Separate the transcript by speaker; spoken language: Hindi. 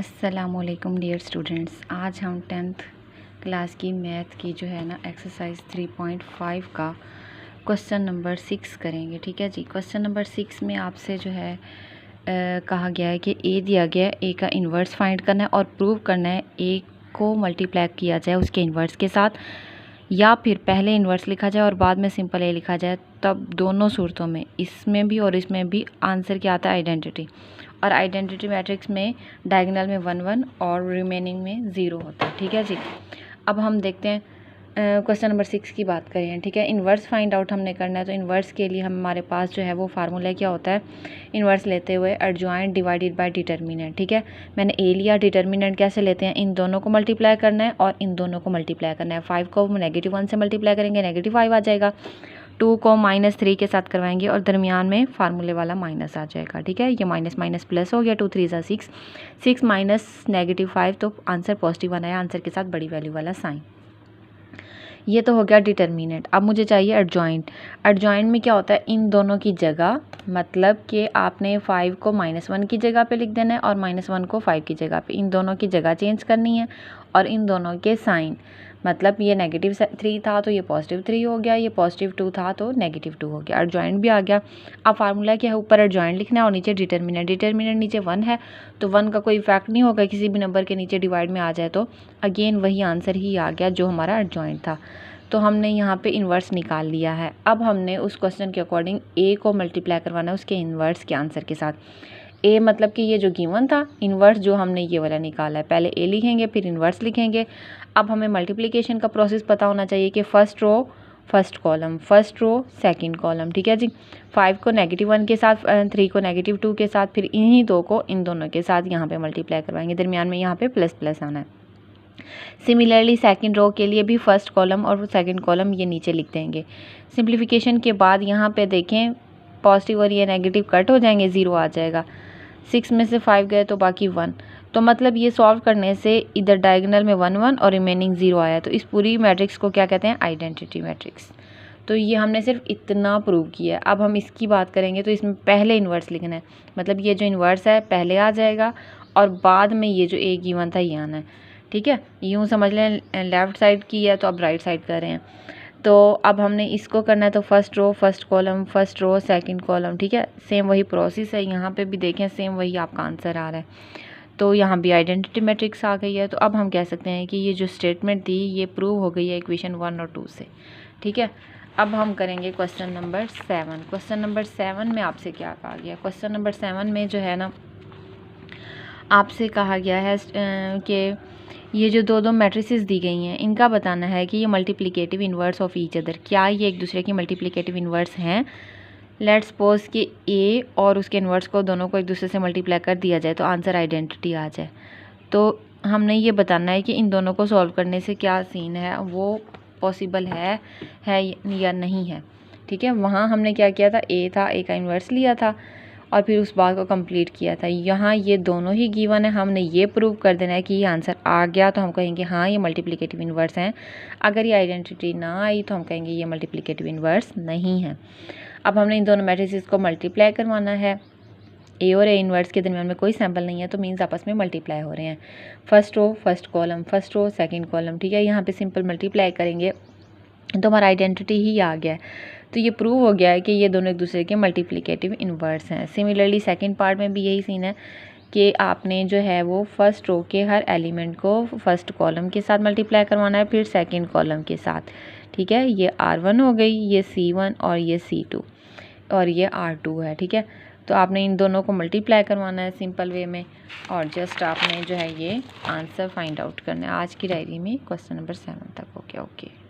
Speaker 1: अस्सलामुअलैकुम डियर स्टूडेंट्स, आज हम 10th क्लास की मैथ की जो है ना एक्सरसाइज 3.5 का क्वेश्चन नंबर 6 करेंगे। ठीक है जी। क्वेश्चन नंबर 6 में आपसे जो है कहा गया है कि ए दिया गया है, ए का इन्वर्स फाइंड करना है और प्रूव करना है ए को मल्टीप्लाई किया जाए उसके इन्वर्स के साथ, या फिर पहले इन्वर्स लिखा जाए और बाद में सिंपल ए लिखा जाए। तब दोनों सूरतों में, इसमें भी और इसमें भी, आंसर क्या आता है? आइडेंटिटी। और आइडेंटिटी मैट्रिक्स में डायगोनल में 1 1 और रिमेनिंग में 0 होता है। ठीक है जी। अब हम देखते हैं क्वेश्चन नंबर 6 की बात करें। ठीक है, इन्वर्स फाइंड आउट हमने करना है। तो इन्वर्स के लिए हमारे पास जो है वो फार्मूला क्या होता है? इन्वर्स लेते हुए एडजॉइंट डिवाइडेड बाय डिटर्मिनेंट। ठीक है, मैंने ए लिया, डिटर्मिनेंट कैसे लेते हैं? इन दोनों को मल्टीप्लाई करना है और इन दोनों को मल्टीप्लाई करना है। 5 को -1 से मल्टीप्लाई करेंगे, -5 आ जाएगा। 2 को -3 के साथ करवाएंगे और दरमियान में फार्मूले वाला माइनस आ जाएगा। ठीक है, ये माइनस माइनस प्लस हो गया। 2 3 6, 6 माइनस -5, तो आंसर पॉजिटिव आना है, आंसर के साथ बड़ी वैल्यू वाला साइन। ये तो हो गया डिटर्मिनेंट। अब मुझे चाहिए एडजॉइंट। एडजॉइंट में क्या होता है? इन दोनों की जगह, मतलब कि आपने 5 को -1 की जगह पे लिख देना है और -1 को 5 की जगह पे, इन दोनों की जगह चेंज करनी है और इन दोनों के साइन, मतलब ये -3 था तो ये +3 हो गया, ये +2 था तो -2 हो गया। एडजॉइंट भी आ गया। अब फार्मूला क्या है? ऊपर एडजॉइंट लिखना है और नीचे डिटर्मिनेंट। डिटर्मिनेंट नीचे 1 है तो 1 का कोई इफेक्ट नहीं होगा, किसी भी नंबर के नीचे डिवाइड में आ जाए तो अगेन वही आंसर ही आ गया जो हमारा एडजॉइंट था। तो हमने यहाँ पे इन्वर्स निकाल लिया है। अब हमने उस क्वेश्चन के अकॉर्डिंग ए को मल्टीप्लाई करवाना है उसके इन्वर्स के आंसर के साथ। ए मतलब कि ये जो गिवन था, इन्वर्स जो हमने ये वाला निकाला है, पहले ए लिखेंगे फिर इन्वर्स लिखेंगे। अब हमें मल्टीप्लिकेशन का प्रोसेस पता होना चाहिए कि first row first column, first row second column. ठीक है जी। 5 को -1 के साथ, 3 को -2 के साथ, फिर इन्हीं दो को इन दोनों के साथ यहाँ पे मल्टीप्लाई करवाएंगे, दरमियान में यहाँ पे प्लस प्लस आना है। सिमिलरली सेकंड रो के लिए भी फर्स्ट कॉलम और सेकंड कॉलम ये नीचे लिख देंगे। सिंप्लीफिकेशन के बाद यहाँ पे देखें पॉजिटिव और ये नेगेटिव कट हो जाएंगे, 0 आ जाएगा। 6 में से 5 गए तो बाकी 1, तो मतलब ये सॉल्व करने से इधर डायगोनल में 1 1 और रिमेनिंग 0 आया। तो इस पूरी मैट्रिक्स को क्या कहते हैं? Identity matrix. तो ये हमने सिर्फ इतना प्रूव किया है। अब हम इसकी बात करेंगे तो इसमें पहले इन्वर्स लिखना है, मतलब ये जो इन्वर्स है पहले आ जाएगा और बाद में ये जो ए गिवन था ये आना है। ठीक है, यूँ समझ लें लेफ़्ट साइड की है तो अब राइट साइड कर रहे हैं। तो अब हमने इसको करना है तो first row first column, first row second column. ठीक है, सेम वही प्रोसेस है, यहाँ पे भी देखें सेम वही आपका आंसर आ रहा है। तो यहाँ भी आइडेंटिटी मैट्रिक्स आ गई है। तो अब हम कह सकते हैं कि ये जो स्टेटमेंट थी ये प्रूव हो गई है इक्वेशन 1 और 2 से। ठीक है, अब हम करेंगे क्वेश्चन नंबर 7। क्वेश्चन नंबर 7 में आपसे क्या कहा गया? क्वेश्चन नंबर 7 में जो है ना आपसे कहा गया है कि ये जो दो मैट्रिसेस दी गई हैं इनका बताना है कि ये multiplicative inverse of each other, क्या ये एक दूसरे की मल्टीप्लिकेटिव इन्वर्स हैं? लेट्स सपोज कि ए और उसके इन्वर्स को दोनों को एक दूसरे से मल्टीप्लाई कर दिया जाए तो आंसर आइडेंटिटी आ जाए। तो हमने ये बताना है कि इन दोनों को सॉल्व करने से क्या सीन है, वो पॉसिबल है या नहीं है। ठीक है, वहाँ हमने क्या किया था? ए था, ए का इन्वर्स लिया था और फिर उस बात को कंप्लीट किया था। यहाँ ये दोनों ही गिवन है, हमने ये प्रूव कर देना है कि ये आंसर आ गया तो हम कहेंगे हाँ ये मल्टीप्लिकेटिव इन्वर्स हैं। अगर ये आइडेंटिटी ना आई तो हम कहेंगे ये मल्टीप्लिकेटिव इन्वर्स नहीं है। अब हमने इन दोनों मैट्रिसेस को मल्टीप्लाई करवाना है। ए और ए इन्वर्स के दरमियान में कोई सैम्पल नहीं है तो मीन्स आपस में मल्टीप्लाई हो रहे हैं। First row first column, first row second column. ठीक है, यहाँ पे सिंपल मल्टीप्लाई करेंगे तो हमारा आइडेंटिटी ही आ गया है। तो ये प्रूव हो गया है कि ये दोनों एक दूसरे के मल्टीप्लिकेटिव इन्वर्स हैं। सिमिलरली सेकंड पार्ट में भी यही सीन है कि आपने जो है वो फर्स्ट रो के हर एलिमेंट को फर्स्ट कॉलम के साथ मल्टीप्लाई करवाना है, फिर सेकंड कॉलम के साथ। ठीक है, ये R1 हो गई, ये C1 और ये C2 और ये R2 है। ठीक है, तो आपने इन दोनों को मल्टीप्लाई करवाना है सिंपल वे में और जस्ट आपने जो है ये आंसर फाइंड आउट करना है। आज की डायरी में क्वेश्चन नंबर 7 तक हो गया। ओके।